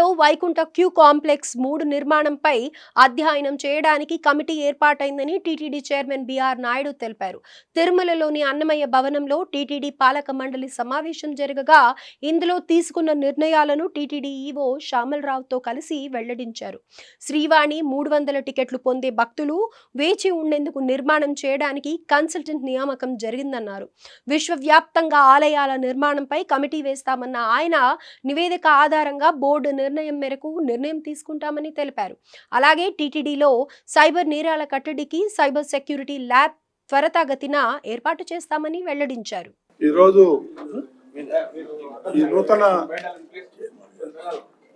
తిరుమలలో Vaikuntha queue complex 3 నిర్మాణంపై అధ్యయనం చేయడానికి కమిటీ ఏర్పాటైందని టీటీడీ చైర్మన్ బిఆర్ నాయుడు తెలిపారు. తిరుమలలోని అన్నమయ్య భవనంలో టీటీడీ పాలక మండలి సమావేశం జరగగా ఇందులో తీసుకున్న నిర్ణయాలను టీటీడీ ఈవో శ్యామలరావుతో కలిసి వెల్లడించారు. శ్రీవాణి 300 టికెట్లు పొందే భక్తులు వేచి ఉండేందుకు నిర్మాణం చేయడానికి కన్సల్టెంట్ నియామకం జరిగిందన్నారు. విశ్వవ్యాప్తంగా ఆలయాల నిర్మాణంపై కమిటీ వేస్తామన్న ఆయన నివేదిక ఆధారంగా బోర్డు నిర్ణయం మేరకు నిర్ణయం తీసుకుంటామని తెలిపారు. అలాగే టీటీడీలో సైబర్ నేరాల కట్టడికి సైబర్ సెక్యూరిటీ ల్యాబ్ త్వరితగతిన ఏర్పాటు చేస్తామని వెల్లడించారు. ఈరోజు ఈ నూతన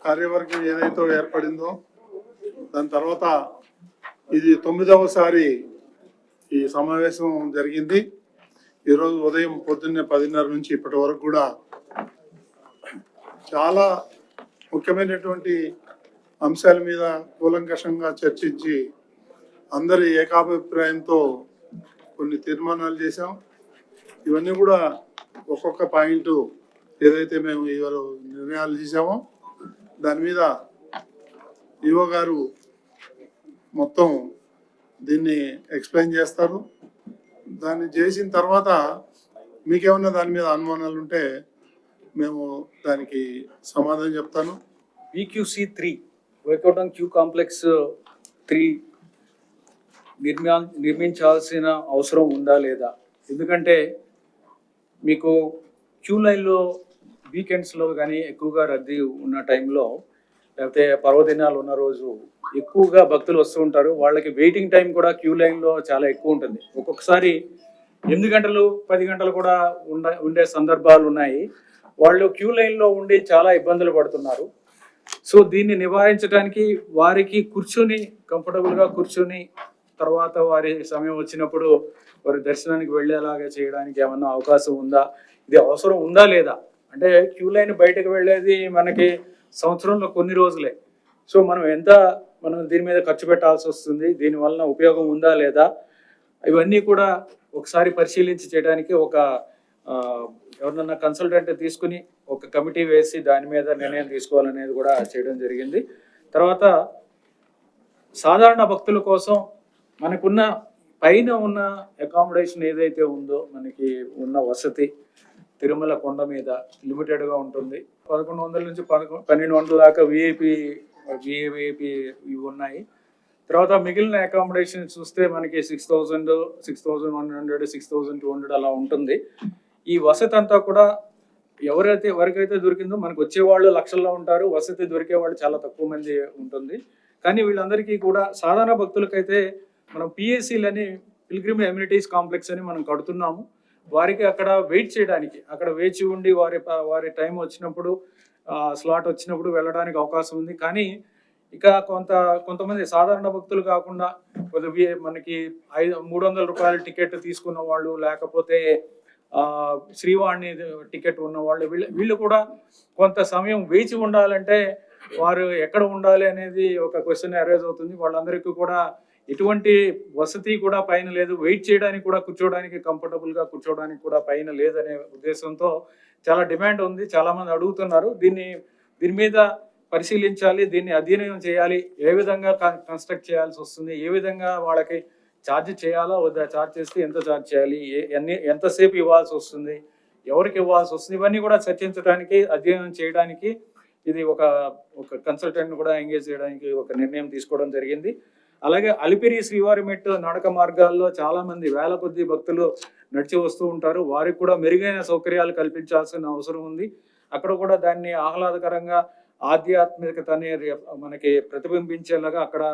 కార్యవర్గం ఏదైతే ఏర్పడిందో దాని తర్వాత ఇది 9వసారి ఈ సమావేశం జరిగింది. ఈరోజు ఉదయం పొద్దున్నే 10:30 నుంచి ఇప్పటి వరకు కూడా చాలా ముఖ్యమైనటువంటి అంశాల మీద కూలంకషంగా చర్చించి అందరి ఏకాభిప్రాయంతో కొన్ని తీర్మానాలు చేశాం. ఇవన్నీ కూడా ఒక్కొక్క పాయింట్ ఏదైతే మేము ఇవాళ నిర్ణయాలు చేశామో దాని మీద ఈవో గారు మొత్తం దీన్ని ఎక్స్ప్లెయిన్ చేస్తారు. దాన్ని చేసిన తర్వాత మీకేమన్నా దాని మీద అనుమానాలు ఉంటే మేము దానికి సమాధానం చెప్తాను. VQC3 వైకుంఠం క్యూ కాంప్లెక్స్ 3 నిర్మించాల్సిన అవసరం ఉందా లేదా? ఎందుకంటే మీకు క్యూ లైన్లో వీకెండ్స్లో కానీ ఎక్కువగా రద్దీ ఉన్న టైంలో లేకపోతే పర్వదినాలు ఉన్న రోజు ఎక్కువగా భక్తులు వస్తూ ఉంటారు. వాళ్ళకి వెయిటింగ్ టైం కూడా క్యూ లైన్లో చాలా ఎక్కువ ఉంటుంది. ఒక్కొక్కసారి 8 గంటలు 10 గంటలు కూడా ఉండే సందర్భాలు ఉన్నాయి. వాళ్ళు క్యూ లైన్లో ఉండి చాలా ఇబ్బందులు పడుతున్నారు. సో దీన్ని నివారించడానికి వారికి కంఫర్టబుల్గా కూర్చొని తర్వాత వారి సమయం వచ్చినప్పుడు వారి దర్శనానికి వెళ్ళేలాగా చేయడానికి ఏమన్నా అవకాశం ఉందా? ఇది అవసరం ఉందా లేదా? అంటే క్యూ లైన్ బయటకు వెళ్ళేది మనకి సంవత్సరంలో కొన్ని రోజులే. సో మనం దీని మీద ఖర్చు పెట్టాల్సి వస్తుంది. దీనివల్ల ఉపయోగం ఉందా లేదా? ఇవన్నీ కూడా ఒకసారి పరిశీలించి చేయడానికి ఎవరినన్నా కన్సల్టెంట్ తీసుకుని ఒక కమిటీ వేసి దాని మీద నిర్ణయం తీసుకోవాలనేది కూడా చేయడం జరిగింది. తర్వాత సాధారణ భక్తుల కోసం మనకున్న పైన ఉన్న అకామిడేషన్ ఏదైతే ఉందో మనకి ఉన్న వసతి తిరుమల కొండ మీద లిమిటెడ్గా ఉంటుంది. 1100 నుంచి 1200 దాకా విఐపి ఇవి ఉన్నాయి. తర్వాత మిగిలిన అకామిడేషన్ చూస్తే మనకి 6000, 6100, 6200 అలా ఉంటుంది. ఈ వసతి అంతా కూడా ఎవరికైతే దొరికిందో మనకు వచ్చేవాళ్ళు లక్షల్లో ఉంటారు, వసతి దొరికేవాళ్ళు చాలా తక్కువ మంది ఉంటుంది. కానీ వీళ్ళందరికీ కూడా సాధారణ భక్తులకైతే మనం పిఎస్సీలని పిల్గ్రిమ్ ఎమ్యూనిటీస్ కాంప్లెక్స్ అని మనం కడుతున్నాము. వారికి అక్కడ వెయిట్ చేయడానికి, అక్కడ వేచి ఉండి వారి టైం వచ్చినప్పుడు స్లాట్ వచ్చినప్పుడు వెళ్ళడానికి అవకాశం ఉంది. కానీ ఇక కొంతమంది సాధారణ భక్తులు కాకుండా మనకి 300 రూపాయల టికెట్ తీసుకున్న వాళ్ళు, లేకపోతే శ్రీవాణి టికెట్ ఉన్న వాళ్ళు, వీళ్ళు కూడా కొంత సమయం వేచి ఉండాలంటే వారు ఎక్కడ ఉండాలి అనేది ఒక క్వశ్చన్ అరైజ్ అవుతుంది. వాళ్ళందరికీ కూడా ఎటువంటి వసతి కూడా పైన లేదు, వెయిట్ చేయడానికి కూడా కంఫర్టబుల్గా కూర్చోవడానికి కూడా పైన లేదనే ఉద్దేశంతో చాలా డిమాండ్ ఉంది. చాలామంది అడుగుతున్నారు. దీని మీద పరిశీలించాలి, దీన్ని అధ్యయనం చేయాలి. ఏ విధంగా కన్స్ట్రక్ట్ చేయాల్సి వస్తుంది, ఏ విధంగా వాళ్ళకి ఛార్జ్ చేయాలా వద్దా, ఛార్జ్ చేస్తే ఎంత ఛార్జ్ చేయాలి, ఎంతసేపు ఇవ్వాల్సి వస్తుంది, ఎవరికి ఇవ్వాల్సి వస్తుంది, ఇవన్నీ కూడా చర్చించడానికి అధ్యయనం చేయడానికి ఇది ఒక కన్సల్టెంట్ కూడా ఎంగేజ్ చేయడానికి ఒక నిర్ణయం తీసుకోవడం జరిగింది. అలాగే అలిపిరి శ్రీవారి మెట్టు నడక మార్గాల్లో చాలా మంది వేల కొద్ది భక్తులు నడిచి వస్తూ ఉంటారు. వారికి కూడా మెరుగైన సౌకర్యాలు కల్పించాల్సిన అవసరం ఉంది. అక్కడ కూడా దాన్ని ఆహ్లాదకరంగా ఆధ్యాత్మికతని మనకి ప్రతిబింబించేలాగా అక్కడ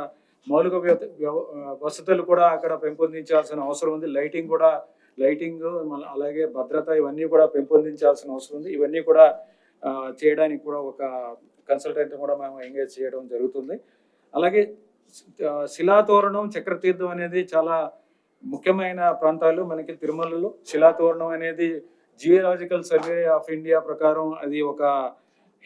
మౌలిక వసతులు కూడా అక్కడ పెంపొందించాల్సిన అవసరం ఉంది. లైటింగ్ అలాగే భద్రత ఇవన్నీ కూడా పెంపొందించాల్సిన అవసరం ఉంది. ఇవన్నీ కూడా చేయడానికి కూడా ఒక కన్సల్టెంట్ కూడా మేము ఎంగేజ్ చేయడం జరుగుతుంది. అలాగే శిలాతోరణం, చక్రతీర్థం అనేది చాలా ముఖ్యమైన ప్రాంతాలు మనకి తిరుమలలో. శిలాతోరణం అనేది జియోలాజికల్ సర్వే ఆఫ్ ఇండియా ప్రకారం అది ఒక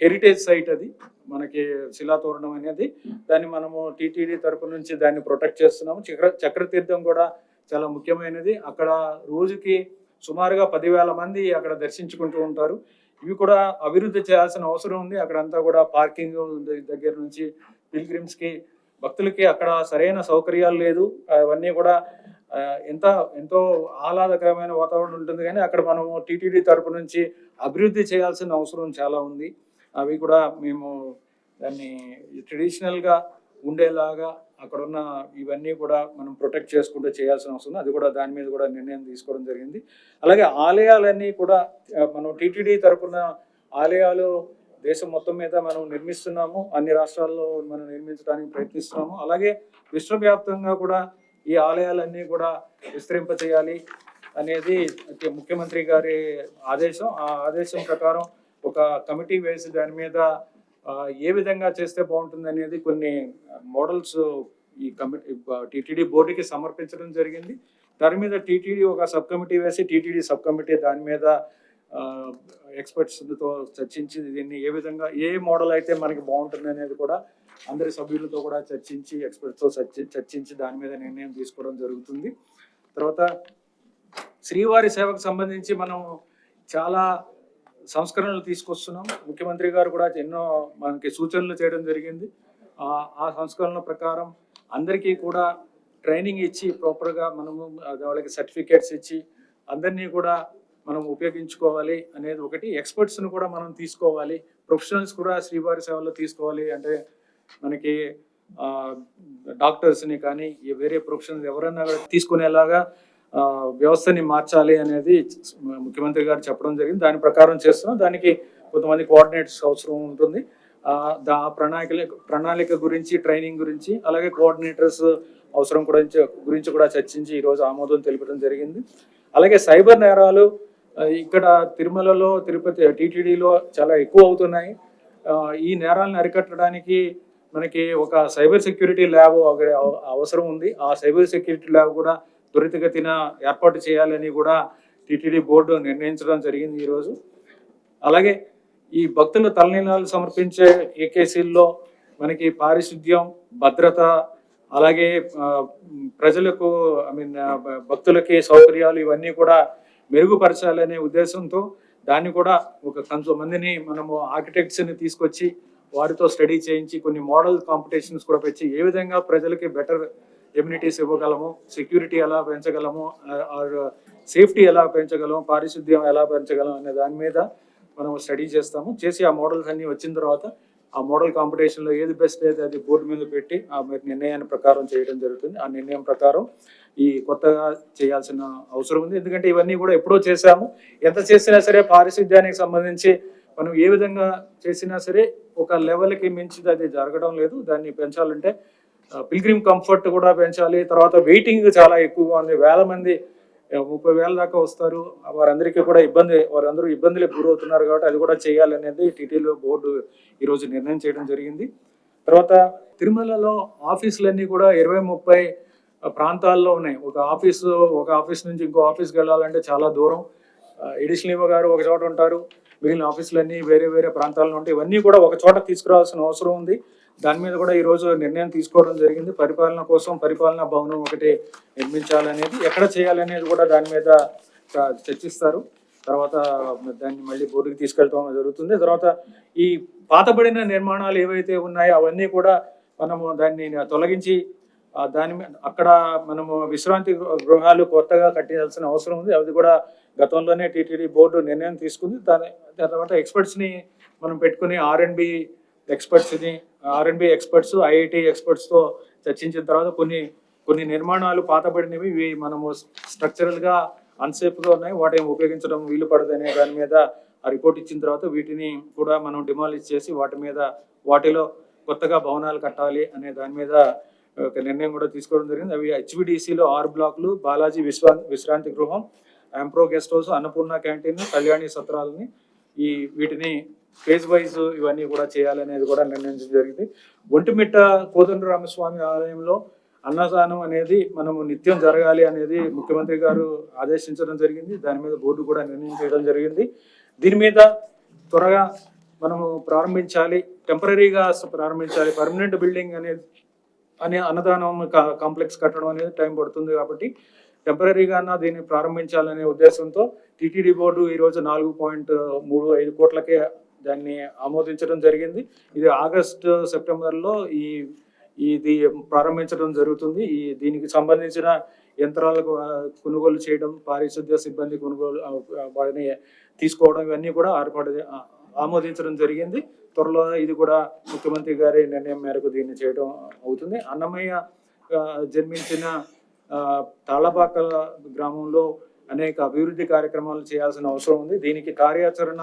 హెరిటేజ్ సైట్. అది మనకి శిలాతోరణం అనేది, దాన్ని మనము టీటీడీ తరపు నుంచి దాన్ని ప్రొటెక్ట్ చేస్తున్నాము. చక్రతీర్థం కూడా చాలా ముఖ్యమైనది. అక్కడ రోజుకి సుమారుగా 10,000 మంది అక్కడ దర్శించుకుంటూ ఉంటారు. ఇవి కూడా అభివృద్ధి చేయాల్సిన అవసరం ఉంది. అక్కడంతా కూడా పార్కింగ్ దగ్గర నుంచి పిల్గ్రిమ్స్కి భక్తులకి అక్కడ సరైన సౌకర్యాలు లేదు. అవన్నీ కూడా ఎంతో ఆహ్లాదకరమైన వాతావరణం ఉంటుంది, కానీ అక్కడ మనము టీటీడీ తరపు నుంచి అభివృద్ధి చేయాల్సిన అవసరం చాలా ఉంది. అవి కూడా మేము దాన్ని ట్రెడిషనల్గా ఉండేలాగా అక్కడ ఉన్న ఇవన్నీ కూడా మనం ప్రొటెక్ట్ చేసుకుంటూ చేయాల్సిన అవసరం ఉంది. అది కూడా దాని మీద కూడా నిర్ణయం తీసుకోవడం జరిగింది. అలాగే ఆలయాలన్నీ కూడా మనం టీటీడీ తరపున ఆలయాలు దేశం మొత్తం మీద మనం నిర్మిస్తున్నాము. అన్ని రాష్ట్రాల్లో మనం నిర్మించడానికి ప్రయత్నిస్తున్నాము. అలాగే విశ్వవ్యాప్తంగా కూడా ఈ ఆలయాలన్నీ కూడా విస్తరింపచేయాలి అనేది ముఖ్యమంత్రి గారి ఆదేశం. ఆ ఆదేశం ప్రకారం ఒక కమిటీ వేసి దాని మీద ఏ విధంగా చేస్తే బాగుంటుంది అనేది కొన్ని మోడల్స్ ఈ కమిటీ టీటీడీ బోర్డుకి సమర్పించడం జరిగింది. దాని మీద టీటీడీ ఒక సబ్ కమిటీ వేసి టీటీడీ సబ్ కమిటీ దాని మీద ఎక్స్పర్ట్స్తో చర్చించి దీన్ని ఏ విధంగా ఏ మోడల్ అయితే మనకి బాగుంటుంది అనేది కూడా అందరి సభ్యులతో కూడా చర్చించి ఎక్స్పర్ట్స్తో చర్చించి దాని మీద నిర్ణయం తీసుకోవడం జరుగుతుంది. తర్వాత శ్రీవారి సేవకు సంబంధించి మనం చాలా సంస్కరణలు తీసుకొస్తున్నాం. ముఖ్యమంత్రి గారు కూడా ఎన్నో మనకి సూచనలు చేయడం జరిగింది. ఆ సంస్కరణల ప్రకారం అందరికీ కూడా ట్రైనింగ్ ఇచ్చి ప్రాపర్గా మనము వాళ్ళకి సర్టిఫికేట్స్ ఇచ్చి అందరినీ కూడా మనం ఉపయోగించుకోవాలి అనేది ఒకటి. ఎక్స్పర్ట్స్ని కూడా మనం తీసుకోవాలి, ప్రొఫెషనల్స్ కూడా శ్రీవారి సేవల్లో తీసుకోవాలి. అంటే మనకి డాక్టర్స్ని కానీ వేరే ప్రొఫెషనల్స్ ఎవరైనా తీసుకునేలాగా వ్యవస్థని మార్చాలి అనేది ముఖ్యమంత్రి గారు చెప్పడం జరిగింది. దాని ప్రకారం చేస్తున్నాం. దానికి కొంతమంది కోఆర్డినేటర్స్ అవసరం ఉంటుంది. ప్రణాళిక గురించి, ట్రైనింగ్ గురించి, అలాగే కోఆర్డినేటర్స్ అవసరం గురించి కూడా చర్చించి ఈరోజు ఆమోదం తెలిపడం జరిగింది. అలాగే సైబర్ నేరాలు ఇక్కడ తిరుమలలో, తిరుపతి టీటీడీలో చాలా ఎక్కువ అవుతున్నాయి. ఈ నేరాలను అరికట్టడానికి మనకి ఒక సైబర్ సెక్యూరిటీ ల్యాబ్ అవసరం ఉంది. ఆ సైబర్ సెక్యూరిటీ ల్యాబ్ కూడా త్వరితగతిన ఏర్పాటు చేయాలని కూడా టీటీడీ బోర్డు నిర్ణయించడం జరిగింది ఈరోజు. అలాగే ఈ భక్తులు తలనీలాలు సమర్పించే ఏకేసీల్లో మనకి పారిశుద్ధ్యం, భద్రత, అలాగే ప్రజలకు భక్తులకి సౌకర్యాలు ఇవన్నీ కూడా మెరుగుపరచాలనే ఉద్దేశంతో దాన్ని కూడా కొంతమందిని మనము ఆర్కిటెక్ట్స్ని తీసుకొచ్చి వారితో స్టడీ చేయించి కొన్ని మోడల్ కాంపిటీషన్స్ కూడా పెంచి ఏ విధంగా ప్రజలకి బెటర్ ఎమ్యూనిటీస్ ఇవ్వగలము, సెక్యూరిటీ ఎలా పెంచగలము, సేఫ్టీ ఎలా పెంచగలము, పారిశుద్ధ్యం ఎలా పెంచగలం అనే దాని మీద మనం స్టడీ చేస్తాము. చేసి ఆ మోడల్స్ అన్నీ వచ్చిన తర్వాత ఆ మోడల్ కాంపిటీషన్లో ఏది బెస్ట్ అయితే అది బోర్డు మీద పెట్టి ఆ నిర్ణయాన్ని ప్రకారం చేయడం జరుగుతుంది. ఆ నిర్ణయం ప్రకారం ఈ కొత్తగా చేయాల్సిన అవసరం ఉంది. ఎందుకంటే ఇవన్నీ కూడా ఎప్పుడో చేశాము. ఎంత చేసినా సరే పారిశుద్ధ్యానికి సంబంధించి మనం ఏ విధంగా చేసినా సరే ఒక లెవెల్కి మించి అది జరగడం లేదు. దాన్ని పెంచాలంటే పిల్గ్రిమ్ కంఫర్ట్ కూడా పెంచాలి. తర్వాత వెయిటింగ్ చాలా ఎక్కువగా ఉంది. వేల మంది 30,000 దాకా వస్తారు. వారందరికీ కూడా వారందరూ ఇబ్బందులకు గురవుతున్నారు. కాబట్టి అది కూడా చేయాలనేది టీటీడీలో బోర్డు ఈరోజు నిర్ణయం చేయడం జరిగింది. తర్వాత తిరుమలలో ఆఫీసులన్నీ కూడా 20-30 ప్రాంతాల్లో ఉన్నాయి. ఒక ఆఫీస్ నుంచి ఇంకో ఆఫీస్కి వెళ్ళాలంటే చాలా దూరం. ఎడిషనల్ గారు ఒక చోట ఉంటారు, మిగిలిన ఆఫీసులన్నీ వేరే వేరే ప్రాంతాల్లో ఉంటాయి. ఇవన్నీ కూడా ఒక చోట తీసుకురావాల్సిన అవసరం ఉంది. దాని మీద కూడా ఈరోజు నిర్ణయం తీసుకోవడం జరిగింది. పరిపాలన కోసం పరిపాలనా భవనం ఒకటి నిర్మించాలనేది, ఎక్కడ చేయాలనేది కూడా దాని మీద చర్చిస్తారు. తర్వాత దాన్ని మళ్ళీ బోర్డుకి తీసుకెళ్ళడం జరుగుతుంది. తర్వాత ఈ పాతబడిన నిర్మాణాలు ఏవైతే ఉన్నాయో అవన్నీ కూడా మనము దాన్ని తొలగించి అక్కడ మనము విశ్రాంతి గృహాలు కొత్తగా కట్టాల్సిన అవసరం ఉంది. అది కూడా గతంలోనే టీటీడీ బోర్డు నిర్ణయం తీసుకుంది. దాని తర్వాత ఎక్స్పర్ట్స్ని మనం పెట్టుకుని ఆర్ఎండ్బి ఎక్స్పర్ట్స్, ఐఐటి ఎక్స్పర్ట్స్తో చర్చించిన తర్వాత కొన్ని నిర్మాణాలు పాతబడినవి, ఇవి మనము స్ట్రక్చరల్గా అన్సేఫ్గా ఉన్నాయి, వాటిని ఉపయోగించడం వీలు పడదనే దాని మీద ఆ రిపోర్ట్ ఇచ్చిన తర్వాత వీటిని కూడా మనం డిమాలిష్ చేసి వాటిలో కొత్తగా భవనాలు కట్టాలి అనే దాని మీద ఒక నిర్ణయం కూడా తీసుకోవడం జరిగింది. అవి HVDCలో 6 బ్లాకులు, బాలాజీ విశ్రాంతి గృహం, ఆంప్రో guest house, Annapurna canteen, Kalyani సత్రాలని వీటిని ఫేజ్ వైజ్ ఇవన్నీ కూడా చేయాలనేది కూడా నిర్ణయించడం జరిగింది. ఒంటిమిట్ట కోదండరామస్వామి ఆలయంలో అన్నదానం అనేది మనము నిత్యం జరగాలి అనేది ముఖ్యమంత్రి గారు ఆదేశించడం జరిగింది. దాని మీద బోర్డు కూడా నిర్ణయం చేయడం జరిగింది. దీని మీద త్వరగా మనము ప్రారంభించాలి, టెంపరీగా ప్రారంభించాలి. పర్మనెంట్ బిల్డింగ్ అనే అన్నదానం కాంప్లెక్స్ కట్టడం అనేది టైం పడుతుంది. కాబట్టి టెంపరీగా దీన్ని ప్రారంభించాలనే ఉద్దేశంతో టీటీడీ బోర్డు ఈరోజు 4.35 కోట్లకే దాన్ని ఆమోదించడం జరిగింది. ఇది ఆగస్టు సెప్టెంబర్లో ఇది ప్రారంభించడం జరుగుతుంది. దీనికి సంబంధించిన యంత్రాలు కొనుగోలు చేయడం, పారిశుద్ధ్య సిబ్బంది కొనుగోలు వాటిని తీసుకోవడం ఇవన్నీ కూడా ఆమోదించడం జరిగింది. త్వరలో ఇది కూడా ముఖ్యమంత్రి గారి నిర్ణయం మేరకు దీన్ని చేయడం అవుతుంది. అన్నమయ్య జన్మించిన తాళపాక గ్రామంలో అనేక అభివృద్ధి కార్యక్రమాలు చేయాల్సిన అవసరం ఉంది. దీనికి కార్యాచరణ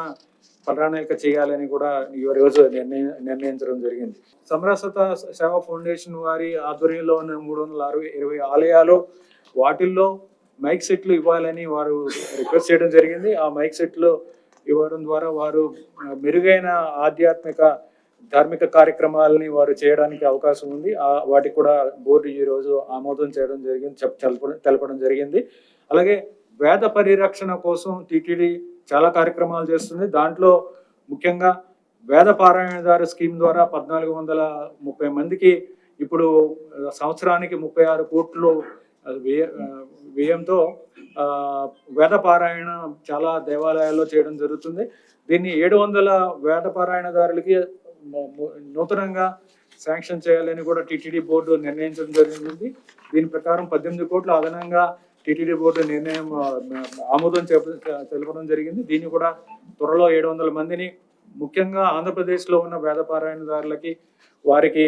ప్రణాళిక చేయాలని కూడా ఈ రోజు నిర్ణయించడం జరిగింది. సమరసత సేవా ఫౌండేషన్ వారి ఆధ్వర్యంలో ఉన్న 320 ఆలయాలు, వాటిల్లో మైక్ సెట్లు ఇవ్వాలని వారు రిక్వెస్ట్ చేయడం జరిగింది. ఆ మైక్ సెట్లు ఇవ్వడం ద్వారా వారు మెరుగైన ఆధ్యాత్మిక ధార్మిక కార్యక్రమాలని వారు చేయడానికి అవకాశం ఉంది. వాటికి కూడా బోర్డు ఈరోజు ఆమోదం చేయడం జరిగింది, తెలపడం జరిగింది. అలాగే వేద పరిరక్షణ కోసం టీటీడీ చాలా కార్యక్రమాలు చేస్తుంది. దాంట్లో ముఖ్యంగా వేద పారాయణదారు స్కీమ్ ద్వారా 1430 మందికి ఇప్పుడు సంవత్సరానికి 36 కోట్లు వ్యయంతో వేద పారాయణ చాలా దేవాలయాల్లో చేయడం జరుగుతుంది. దీన్ని 700 వేద పారాయణదారులకి నూతనంగా శాంక్షన్ చేయాలని కూడా టీటీడీ బోర్డు నిర్ణయించడం జరిగింది. దీని ప్రకారం 18 కోట్లు అదనంగా టీటీడీ బోర్డు నిర్ణయం ఆమోదం తెలపడం జరిగింది. దీన్ని కూడా త్వరలో 700 మందిని ముఖ్యంగా ఆంధ్రప్రదేశ్లో ఉన్న వేద పారాయణదారులకి వారికి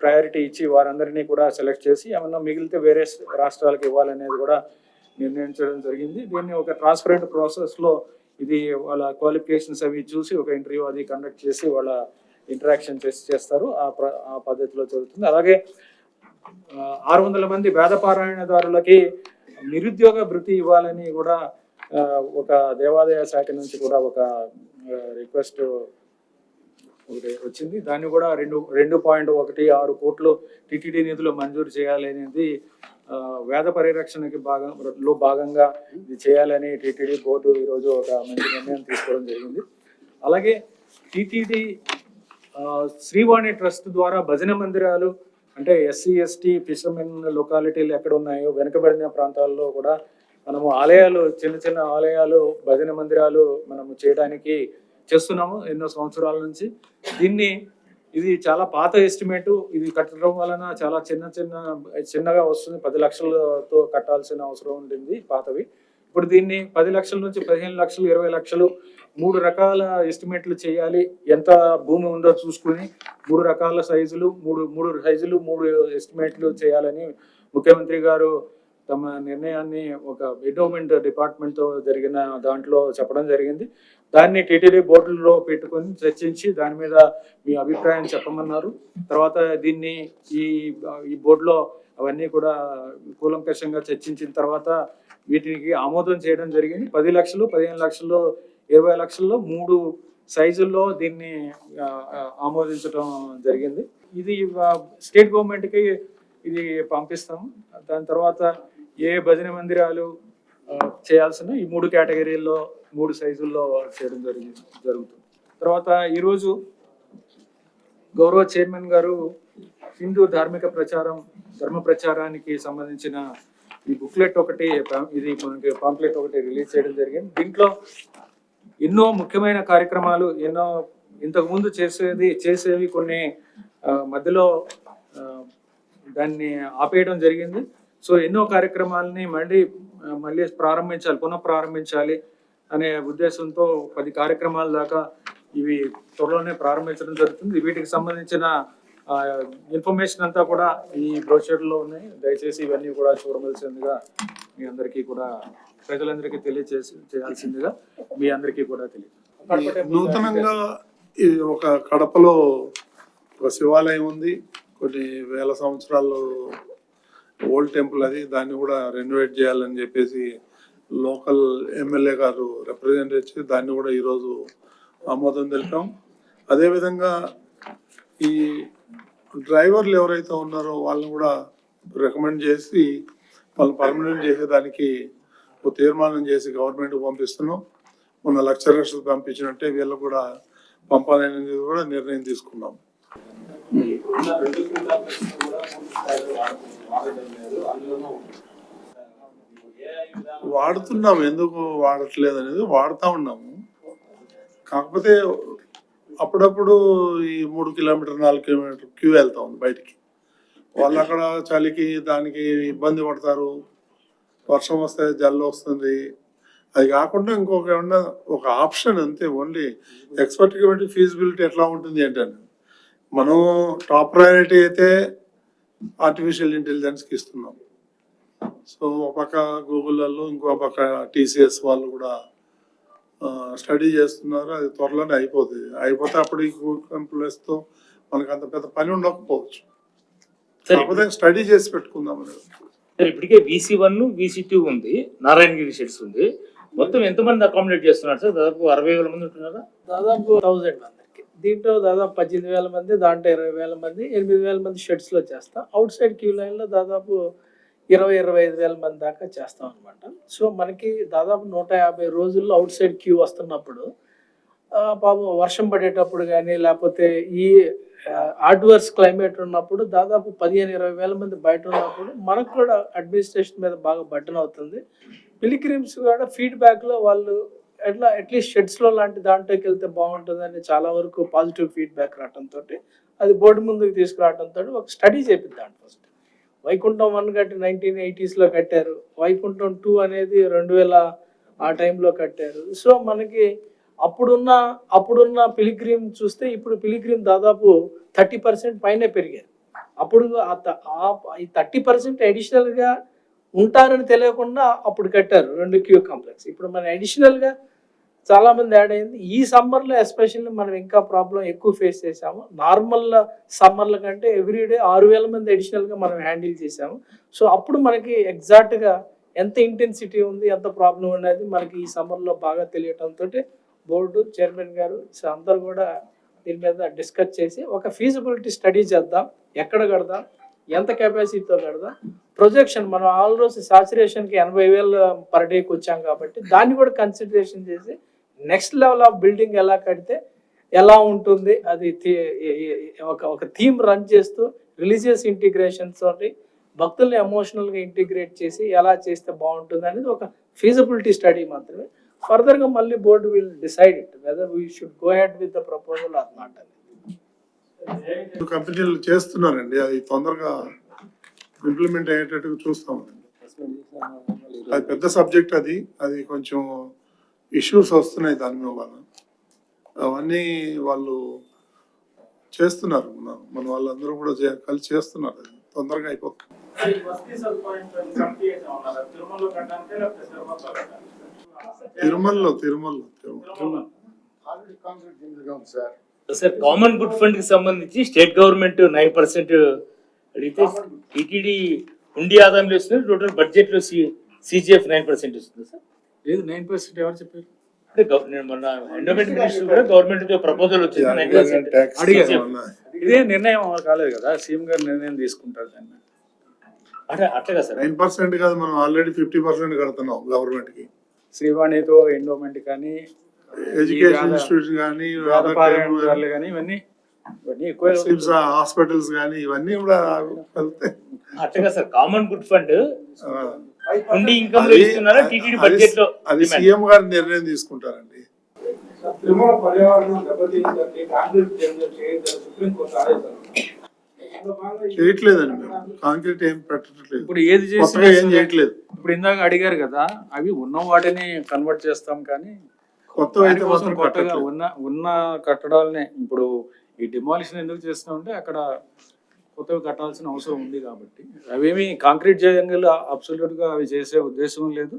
ప్రయారిటీ ఇచ్చి వారందరినీ కూడా సెలెక్ట్ చేసి ఏమన్నా మిగిలితే వేరే రాష్ట్రాలకు ఇవ్వాలనేది కూడా నిర్ణయించడం జరిగింది. దీన్ని ఒక ట్రాన్స్పరెంట్ ప్రాసెస్లో ఇది వాళ్ళ క్వాలిఫికేషన్స్ అవి చూసి ఒక ఇంటర్వ్యూ అది కండక్ట్ చేసి వాళ్ళ ఇంటరాక్షన్ చేస్తారు. ఆ పద్ధతిలో జరుగుతుంది. అలాగే 600 మంది వేద పారాయణదారులకి నిరుద్యోగ భృతి ఇవ్వాలని కూడా ఒక దేవాదాయ శాఖ నుంచి కూడా ఒక రిక్వెస్ట్ వచ్చింది. దాన్ని కూడా 2.16 కోట్లు టీటీడీ నిధులు మంజూరు చేయాలి అనేది వేద పరిరక్షణకి భాగంగా ఇది చేయాలని టీటీడీ బోర్డు ఈరోజు ఒక మంచి నిర్ణయం తీసుకోవడం జరిగింది. అలాగే టీటీడీ శ్రీవాణి ట్రస్ట్ ద్వారా భజన మందిరాలు అంటే ఎస్సీ ఎస్టీ ఫిషర్మెన్ లొకాలిటీలు ఎక్కడ ఉన్నాయో వెనుకబడిన ప్రాంతాల్లో కూడా మనము ఆలయాలు, చిన్న చిన్న ఆలయాలు, భజన మందిరాలు మనము చేయడానికి చేస్తున్నాము ఎన్నో సంవత్సరాల నుంచి. ఇది చాలా పాత ఎస్టిమేటు. ఇది కట్టడం వలన చాలా చిన్నగా వస్తుంది. 10 లక్షలతో కట్టాల్సిన అవసరం ఉంటుంది పాతవి. ఇప్పుడు దీన్ని 10 లక్షల నుంచి 15 లక్షలు, 20 లక్షలు 3 రకాల ఎస్టిమేట్లు చేయాలి. ఎంత భూమి ఉందో చూసుకుని 3 రకాల సైజులు, 3 ఎస్టిమేట్లు చేయాలని ముఖ్యమంత్రి గారు తమ నిర్ణయాన్ని ఒక ఎండోమెంట్ డిపార్ట్మెంట్తో జరిగిన దాంట్లో చెప్పడం జరిగింది. దాన్ని టీటీడీ బోర్డులో పెట్టుకొని చర్చించి దాని మీద మీ అభిప్రాయం చెప్పమన్నారు. తర్వాత దీన్ని ఈ బోర్డులో అవన్నీ కూడా కూలంకషంగా చర్చించిన తర్వాత వీటికి ఆమోదం చేయడం జరిగింది. 10 లక్షలు, 15 లక్షలు, 20 లక్షల్లో 3 సైజుల్లో దీన్ని ఆమోదించడం జరిగింది. ఇది స్టేట్ గవర్నమెంట్కి ఇది పంపిస్తాము. దాని తర్వాత ఏ భజన మందిరాలు చేయాల్సిన ఈ 3 కేటగిరీల్లో 3 సైజుల్లో చేయడం జరుగుతుంది. తర్వాత ఈరోజు గౌరవ చైర్మన్ గారు హిందూ ధర్మ ప్రచారానికి సంబంధించిన ఈ బుక్లెట్ ఒకటి, ఇది మనకి పాంప్లెట్ ఒకటి రిలీజ్ చేయడం జరిగింది. దీంట్లో ఎన్నో ముఖ్యమైన కార్యక్రమాలు, ఎన్నో ఇంతకుముందు చేసేవి కొన్ని మధ్యలో దాన్ని ఆపేయడం జరిగింది. సో ఎన్నో కార్యక్రమాలని మళ్ళీ పునః ప్రారంభించాలి అనే ఉద్దేశంతో 10 కార్యక్రమాల దాకా ఇవి త్వరలోనే ప్రారంభించడం జరుగుతుంది. వీటికి సంబంధించిన ఇన్ఫర్మేషన్ అంతా కూడా ఈ బ్రోషర్లో ఉన్నాయి. దయచేసి ఇవన్నీ కూడా చూడవలసిందిగా మీ అందరికీ కూడా, ప్రజలందరికీ చేయాల్సిందిగా మీ అందరికీ కూడా నూతనంగా ఒక కడపలో ఒక శివాలయం ఉంది. కొన్ని వేల సంవత్సరాలు ఓల్డ్ టెంపుల్ అది. దాన్ని కూడా రెనోవేట్ చేయాలని చెప్పేసి లోకల్ ఎమ్మెల్యే గారు రిప్రజెంట్ చేసి దాన్ని కూడా ఈరోజు ఆమోదం తెలిపాం. అదేవిధంగా ఈ డ్రైవర్లు ఎవరైతే ఉన్నారో వాళ్ళని కూడా రికమెండ్ చేసి వాళ్ళని పర్మనెంట్ చేసేదానికి ఒక తీర్మానం చేసి గవర్నమెంట్కి పంపిస్తున్నాం. మొన్న లెక్చరర్స్ పంపించినట్టే వీళ్ళకు కూడా పంపాలనేది కూడా నిర్ణయం తీసుకున్నాం. వాడుతున్నాము, ఎందుకు వాడట్లేదు అనేది వాడుతూ ఉన్నాము. కాకపోతే అప్పుడప్పుడు ఈ 3 కిలోమీటర్ 4 కిలోమీటర్ క్యూ వెళ్తా ఉంది బయటికి. వాళ్ళు అక్కడ చలికి దానికి ఇబ్బంది పడతారు, వర్షం వస్తే జల్లు వస్తుంది. అది కాకుండా ఇంకొక ఏమన్నా ఒక ఆప్షన్ అంతే, ఓన్లీ ఎక్స్పర్ట్కి బట్టి ఫీజిబిలిటీ ఎట్లా ఉంటుంది ఏంటంటే, మనం టాప్ ప్రయారిటీ అయితే ఆర్టిఫిషియల్ ఇంటెలిజెన్స్కి ఇస్తున్నాం. సో ఒక పక్క గూగుల్లో, ఇంకో పక్క టీసీఎస్ వాళ్ళు కూడా స్టడీ చేస్తున్నారు. అది త్వరలోనే అయిపోతే అప్పుడు ఈ ఎంప్లాయీస్తో మనకు అంత పెద్ద పని ఉండకపోవచ్చు. కాకపోతే స్టడీ చేసి పెట్టుకుందాం అనేది. సార్ ఇప్పటికే VC1 VC2 ఉంది, నారాయణగిరి షెడ్స్ ఉంది. మొత్తం ఎంతమంది అకామిడేట్ చేస్తున్నారు సార్? దాదాపు 60,000 మంది ఉంటున్నారా? దాదాపు 1000 మందికి. దీంట్లో దాదాపు 18,000 మంది, దాంట్లో 20,000 మంది, 8,000 మంది షెడ్స్లో చేస్తాం. అవుట్ సైడ్ క్యూ లైన్లో దాదాపు 20-25,000 మంది దాకా చేస్తాం అనమాట. సో మనకి దాదాపు 150 రోజుల్లో అవుట్ సైడ్ క్యూ వస్తున్నప్పుడు పాపం వర్షం పడేటప్పుడు కానీ, లేకపోతే ఈ అడ్వర్స్ క్లైమేట్ ఉన్నప్పుడు దాదాపు 15-20,000 మంది బయట ఉన్నప్పుడు మనకు కూడా అడ్మినిస్ట్రేషన్ మీద బాగా బర్డెన్ అవుతుంది. పిలిగ్రిమ్స్ కూడా ఫీడ్బ్యాక్లో వాళ్ళు అట్లీస్ట్ షెడ్స్లో లాంటి దాంట్లోకి వెళ్తే బాగుంటుందని చాలా వరకు పాజిటివ్ ఫీడ్బ్యాక్ రావడంతో అది బోర్డు ముందుకు తీసుకురావడంతో ఒక స్టడీ చేపిద్దాం. ఫస్ట్ వైకుంఠం 1 కట్టి 1980s కట్టారు, వైకుంఠం 2 అనేది 2000 ఆ టైంలో కట్టారు. సో మనకి అప్పుడున్న పిలిగ్రిమ్ చూస్తే ఇప్పుడు పిలిగ్రిమ్ దాదాపు 30% పైనే పెరిగారు. అప్పుడు ఈ 30% అడిషనల్గా ఉంటారని తెలియకుండా అప్పుడు కట్టారు 2 క్యూ కాంప్లెక్స్. ఇప్పుడు మన అడిషనల్గా చాలామంది యాడ్ అయింది. ఈ సమ్మర్లో ఎస్పెషల్లీ మనం ఇంకా ప్రాబ్లం ఎక్కువ ఫేస్ చేసాము. నార్మల్ సమ్మర్ల కంటే ఎవ్రీడే 6,000 మంది అడిషనల్గా మనం హ్యాండిల్ చేసాము. సో అప్పుడు మనకి ఎగ్జాక్ట్గా ఎంత ఇంటెన్సిటీ ఉంది, ఎంత ప్రాబ్లం అనేది మనకి ఈ సమ్మర్లో బాగా తెలియటంతో బోర్డు చైర్మన్ గారు అందరూ కూడా దీని మీద డిస్కస్ చేసి ఒక ఫీజిబిలిటీ స్టడీ చేద్దాం, ఎక్కడ కడదాం, ఎంత కెపాసిటీతో కడదాం, ప్రొజెక్షన్ మనం ఆల్రోజు సాచురేషన్కి 80,000 పర్ డేకి వచ్చాం కాబట్టి దాన్ని కూడా కన్సిడరేషన్ చేసి నెక్స్ట్ లెవెల్ ఆఫ్ బిల్డింగ్ ఎలా కడితే ఎలా ఉంటుంది, అది ఒక థీమ్ రన్ చేస్తూ రిలీజియస్ ఇంటిగ్రేషన్ తోటి భక్తుల్ని ఎమోషనల్గా ఇంటిగ్రేట్ చేసి ఎలా చేస్తే బాగుంటుంది అనేది ఒక ఫీజిబిలిటీ స్టడీ మాత్రమే. ఫర్దర్గా మళ్ళీ board will decide it whether we should go head with the proposal or not అని. కంపెనీలు చేస్తున్నారండి, అది తొందరగా ఇంప్లిమెంట్ అయ్యేటట్టు చూస్తామండి. అది పెద్ద సబ్జెక్ట్, అది కొంచెం ఇష్యూస్ వస్తున్నాయి దాని వల్ల. అవన్నీ వాళ్ళు చేస్తున్నారు, మన వాళ్ళందరూ కూడా కలిసి చేస్తున్నారు. అది తొందరగా అయిపోతుంది. తిరుమలలో సార్ కామన్ గుడ్ ఫండ్ కి సంబంధించి స్టేట్ గవర్నమెంట్ 9% అడిగితే టీటీడీ ఉండి ఆదాయంలో ఇస్తుంది, టోటల్ బడ్జెట్ లో CGF 9% ఇస్తుంది సార్. లేదు 9% ఎవరు చెప్పారు? అంటే మొన్న ఎండోమెంట్ మినిస్టర్ కూడా గవర్నమెంట్ ప్రపోజల్ వచ్చింది 9%. ఇదే నిర్ణయం కాలేదు కదా, సీఎం గారు నిర్ణయం తీసుకుంటారు దాన్ని. అంటే అట్లా సార్ 9% కాదు, మనం ఆల్రెడీ 50% కడుతున్నాం గవర్నమెంట్ కి. శ్రీవాణితో ఎండోమెంట్ కానీ, ఎడ్యుకేషన్ ఇన్స్టిట్యూట్ కానీ, కానీ ఇవన్నీ హాస్పిటల్స్ కానీ ఇవన్నీ కూడా వెళ్తాయి. అట్లా సార్ కామన్ గుడ్ ఫండ్ ఉండి ఇన్కమ్ లో ఇస్తున్నారా టీటీడీ బడ్జెట్ లో? అది సీఎం గారు నిర్ణయం తీసుకుంటారండి. తిరుమల పర్యావరణం దెబ్బతిందంటే కాంక్రీట్ చేయొద్దని సుప్రీంకోర్టు ఆదేశాలు చేయట్లేదండి, మేము కాంక్రీట్ ఏం పెట్టట్లేదు, ఇప్పుడు ఏది చేసినా ఏం చేయట్లేదు. ఇప్పుడు ఇందాక అడిగారు కదా, అవి ఉన్న వాటిని కన్వర్ట్ చేస్తాం కానీ కొత్తగా అయితే మాత్రం కొత్తగా ఉన్న కట్టడాలనే. ఇప్పుడు ఈ డిమాలిషన్ ఎందుకు చేస్తామంటే అక్కడ కొత్తగా కట్టాల్సిన అవసరం ఉంది కాబట్టి. అవేమి కాంక్రీట్ చేయగల అబ్సల్యూట్ గా అవి చేసే ఉద్దేశం లేదు.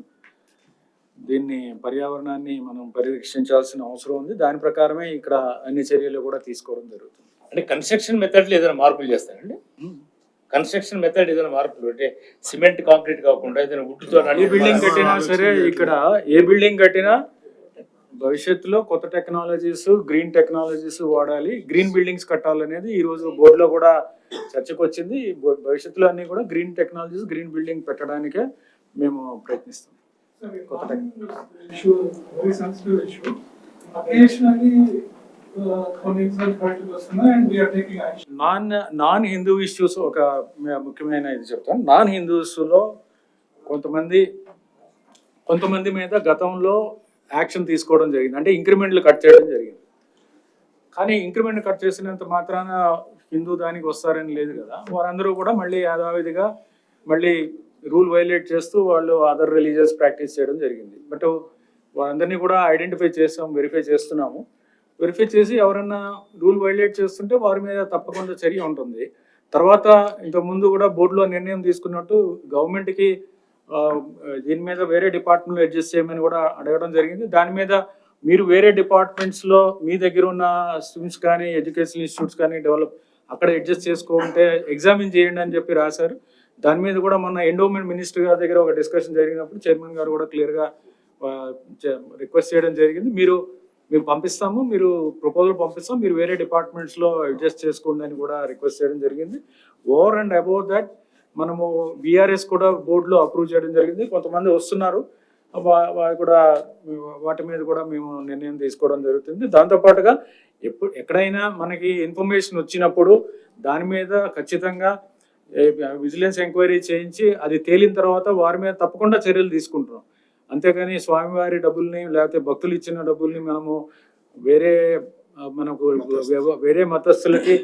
దీన్ని పర్యావరణాన్ని మనం పరిరక్షించాల్సిన అవసరం ఉంది. దాని ప్రకారమే ఇక్కడ అన్ని చర్యలు కూడా తీసుకోవడం జరుగుతుంది. అంటే కన్స్ట్రక్షన్ మెథడ్ లో ఏదైనా మార్పులు చేస్తారండి? కన్స్ట్రక్షన్ మెథడ్ ఏదైనా మార్పులు అంటే సిమెంట్ కాంక్రీట్ కాకుండా ఏదైనా వుడ్తో ఏ బిల్డింగ్ కట్టినా సరే, ఇక్కడ ఏ బిల్డింగ్ కట్టినా భవిష్యత్తులో కొత్త టెక్నాలజీస్, గ్రీన్ టెక్నాలజీస్ వాడాలి, గ్రీన్ బిల్డింగ్స్ కట్టాలనేది ఈ రోజు బోర్డులో కూడా చర్చకు వచ్చింది. భవిష్యత్తులో అన్ని కూడా గ్రీన్ టెక్నాలజీస్, గ్రీన్ బిల్డింగ్ పెట్టడానికే మేము ప్రయత్నిస్తాం. కొత్త నాన్ హిందూ ఇష్యూస్ ఒక ముఖ్యమైన ఇది చెప్తాను. నాన్ హిందూస్ లో కొంతమంది కొంతమంది మీద గతంలో యాక్షన్ తీసుకోవడం జరిగింది, అంటే ఇంక్రిమెంట్లు కట్ చేయడం జరిగింది. కానీ ఇంక్రిమెంట్ కట్ చేసినంత మాత్రాన హిందూ దానికి వస్తారని లేదు కదా. వారందరూ కూడా మళ్ళీ యథావిధిగా మళ్ళీ రూల్ వైలేట్ చేస్తూ వాళ్ళు అదర్ రిలీజియస్ ప్రాక్టీస్ చేయడం జరిగింది. బట్ వారందరినీ కూడా ఐడెంటిఫై చేస్తాం, వెరిఫై చేస్తున్నాము. వెరిఫై చేసి ఎవరన్నా రూల్ వైలేట్ చేస్తుంటే వారి మీద తప్పకుండా చర్య ఉంటుంది. తర్వాత ఇంతకుముందు కూడా బోర్డులో నిర్ణయం తీసుకున్నట్టు గవర్నమెంట్కి దీని మీద వేరే డిపార్ట్మెంట్లో అడ్జస్ట్ చేయమని కూడా అడగడం జరిగింది. దాని మీద మీరు వేరే డిపార్ట్మెంట్స్లో మీ దగ్గర ఉన్న స్ట్రీమ్స్ కానీ ఎడ్యుకేషన్ ఇన్స్టిట్యూట్స్ కానీ అక్కడ అడ్జస్ట్ చేసుకుంటే ఎగ్జామిన్ చేయండి అని చెప్పి రాశారు. దాని మీద కూడా మొన్న ఎండోమెంట్ మినిస్టర్ గారి దగ్గర ఒక డిస్కషన్ జరిగినప్పుడు చైర్మన్ గారు కూడా క్లియర్గా రిక్వెస్ట్ చేయడం జరిగింది. మేము పంపిస్తాము, మీరు ప్రపోజల్ పంపిస్తాం, మీరు వేరే డిపార్ట్మెంట్స్లో అడ్జస్ట్ చేసుకోండి అని కూడా రిక్వెస్ట్ చేయడం జరిగింది. ఓవర్ అండ్ అబౌట్ దట్ మనము బీఆర్ఎస్ కూడా బోర్డులో అప్రూవ్ చేయడం జరిగింది. కొంతమంది వస్తున్నారు, వాటి మీద కూడా మేము నిర్ణయం తీసుకోవడం జరుగుతుంది. దాంతోపాటుగా ఎక్కడైనా మనకి ఇన్ఫర్మేషన్ వచ్చినప్పుడు దాని మీద ఖచ్చితంగా విజిలెన్స్ ఎంక్వైరీ చేయించి అది తేలిన తర్వాత వారి మీద తప్పకుండా చర్యలు తీసుకుంటున్నాం. అంతేకాని స్వామివారి డబ్బుల్ని లేకపోతే భక్తులు ఇచ్చిన డబ్బుల్ని మనము వేరే మతస్థులకి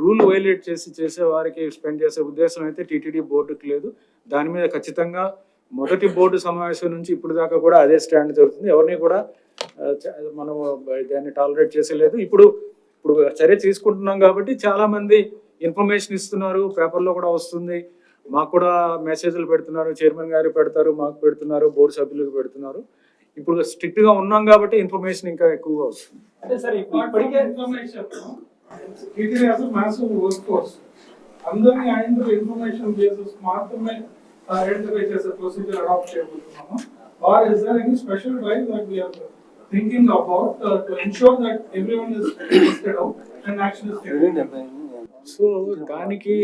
రూల్ వైలేట్ చేసే వారికి స్పెండ్ చేసే ఉద్దేశం అయితే టీటీడీ బోర్డుకి లేదు. దాని మీద ఖచ్చితంగా మొదటి బోర్డు సమావేశం నుంచి ఇప్పుడు దాకా కూడా అదే స్టాండ్ జరుగుతుంది. ఎవరిని కూడా మనం దాన్ని టాలరేట్ చేసేలేదు. ఇప్పుడు చర్య తీసుకుంటున్నాం కాబట్టి చాలా మంది ఇన్ఫర్మేషన్ ఇస్తున్నారు, పేపర్లో కూడా వస్తుంది, మాకు కూడా మెసేజ్లు పెడుతున్నారు, చైర్మన్ గారు పెడతారు, మాకు పెడుతున్నారు, బోర్డు సభ్యులకు పెడుతున్నారు. ఇప్పుడు స్ట్రిక్ట్ గా ఉన్నాం కాబట్టి ఇన్ఫర్మేషన్ ఇంకా ఎక్కువగా వస్తుంది. అంటే సార్ ఇప్పటికే ఇన్ఫర్మేషన్ టీటీడీ అసలు మాసివ్ వర్క్ ఫోర్స్ అందరినీ ఇన్ఫర్మేషన్ బేసిస్ మాత్రమే ఐడెంటిఫై చేసే ప్రొసీజర్ అడాప్ట్ చేయబోతున్నాము. Are is there any special drive that we are thinking about to ensure that everyone is listed out and action is taken? So దానికి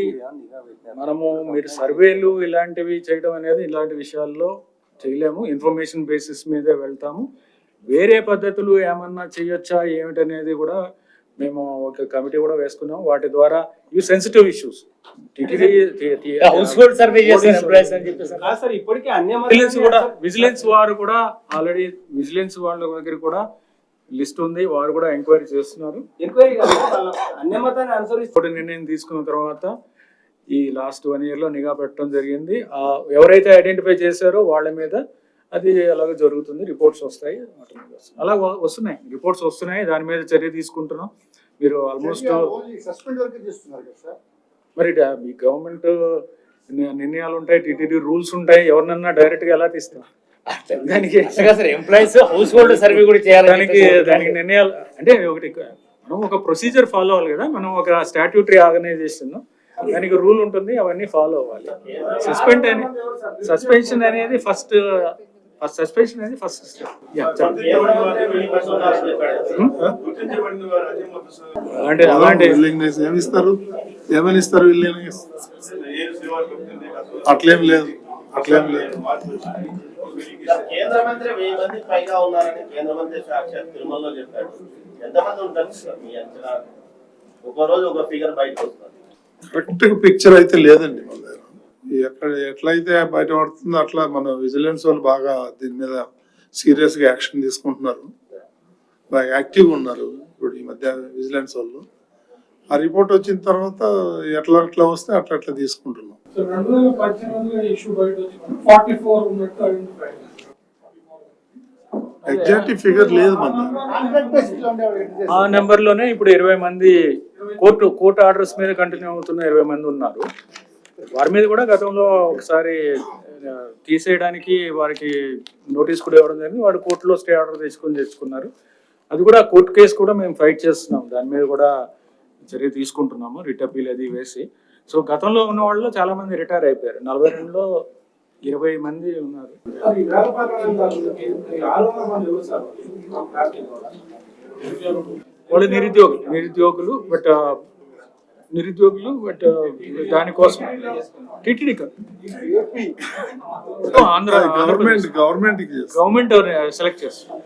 మనము మీరు సర్వేలు ఇలాంటివి చేయడం అనేది ఇలాంటి విషయాల్లో చేయలేము. ఇన్ఫర్మేషన్ బేసిస్ మీదే వెళ్తాము. వేరే పద్ధతులు ఏమన్నా చేయొచ్చా ఏమిటనేది కూడా మేము ఒక కమిటీ కూడా వేసుకున్నాం. వాటి ద్వారా ఇవి sensitive issues house hold survey చేస్తారు. ఇప్పటికే విజిలెన్స్ వారు కూడా ఆల్రెడీ విజిలెన్స్ వాళ్ళ దగ్గర కూడా లిస్ట్ ఉంది, వారు కూడా ఎంక్వైరీ చేస్తున్నారు. నిర్ణయం తీసుకున్న తర్వాత ఈ లాస్ట్ 1 year లో నిఘా పెట్టడం జరిగింది. ఎవరైతే ఐడెంటిఫై చేశారో వాళ్ళ మీద అది అలాగే జరుగుతుంది. రిపోర్ట్స్ వస్తాయి, అలా వస్తున్నాయి, రిపోర్ట్స్ వస్తున్నాయి, దాని మీద చర్య తీసుకుంటున్నాం. మీరు ఆల్మోస్ట్ మరి మీ గవర్నమెంట్ నిర్ణయాలు ఉంటాయి, టీటీడీ రూల్స్ ఉంటాయి, ఎవరినన్నా డైరెక్ట్ గా ఎలా తీస్తాం? దానికి ఎంప్లాయీస్ హౌస్ హోల్డ్ సర్వే కూడా చేయాలి. దానికి నిర్ణయాలు అంటే మనం ఒక ప్రొసీజర్ ఫాలో అవ్వాలి కదా. మనం ఒక స్టాట్యూటరీ ఆర్గనైజేషన్, దానికి రూల్ ఉంటుంది, అవన్నీ ఫాలో అవ్వాలి. సస్పెన్షన్ అనేది ఫస్ట్ స్టెప్. అలాంటి ఏమని ఇస్తారు అట్లేం లేదు. కేంద్ర మంత్రి 1000 మంది పైగా ఉన్నారని కేంద్ర మంత్రి సాక్షాత్ తిరుమలలో చెప్పాడు. ఎంతమంది ఉంటారు సార్ మీ అంచనా? ఒక రోజు ఒక ఫిగర్ బయటకు వస్తుంది. కరెక్ట్ పిక్చర్ అయితే లేదండి మన దగ్గర. ఎట్లయితే బయటపడుతుందో అట్లా మన విజిలెన్స్ వాళ్ళు బాగా దీని మీద సీరియస్ గా యాక్షన్ తీసుకుంటున్నారు, బాగా యాక్టివ్గా ఉన్నారు ఇప్పుడు ఈ మధ్య విజిలెన్స్ వాళ్ళు. ఆ రిపోర్ట్ వచ్చిన తర్వాత ఎట్లా వస్తే అట్లా తీసుకుంటున్నాం. 2018లో ఇష్యూ బయట వచ్చింది 44 ఉన్నట్టు ఐడెంటిఫై అయ్యారు. ఎగ్జాక్ట్ ఫిగర్ లేదు మన ఆ నెంబర్ లోనే ఇప్పుడు 20 మంది కోర్టు ఆర్డర్స్ మీద కంటిన్యూ అవుతున్న 20 మంది ఉన్నారు. వారి మీద కూడా గతంలో ఒకసారి తీసేయడానికి వారికి నోటీస్ కూడా ఇవ్వడం జరిగింది. వాడు కోర్టులో స్టే ఆర్డర్ తెచ్చుకున్నారు. అది కూడా కోర్టు కేసు కూడా మేము ఫైట్ చేస్తున్నాం, దాని మీద కూడా చర్య తీసుకుంటున్నాము, రిట్ అపీల్ అది వేసి. సో గతంలో ఉన్న వాళ్ళు చాలా మంది రిటైర్ అయిపోయారు. 42లో 20 మంది ఉన్నారు. వాళ్ళు నిరుద్యోగులు బట్ దానికోసం టీటీడీ గవర్నమెంట్ గవర్నమెంట్ సెలెక్ట్ చేస్తారు.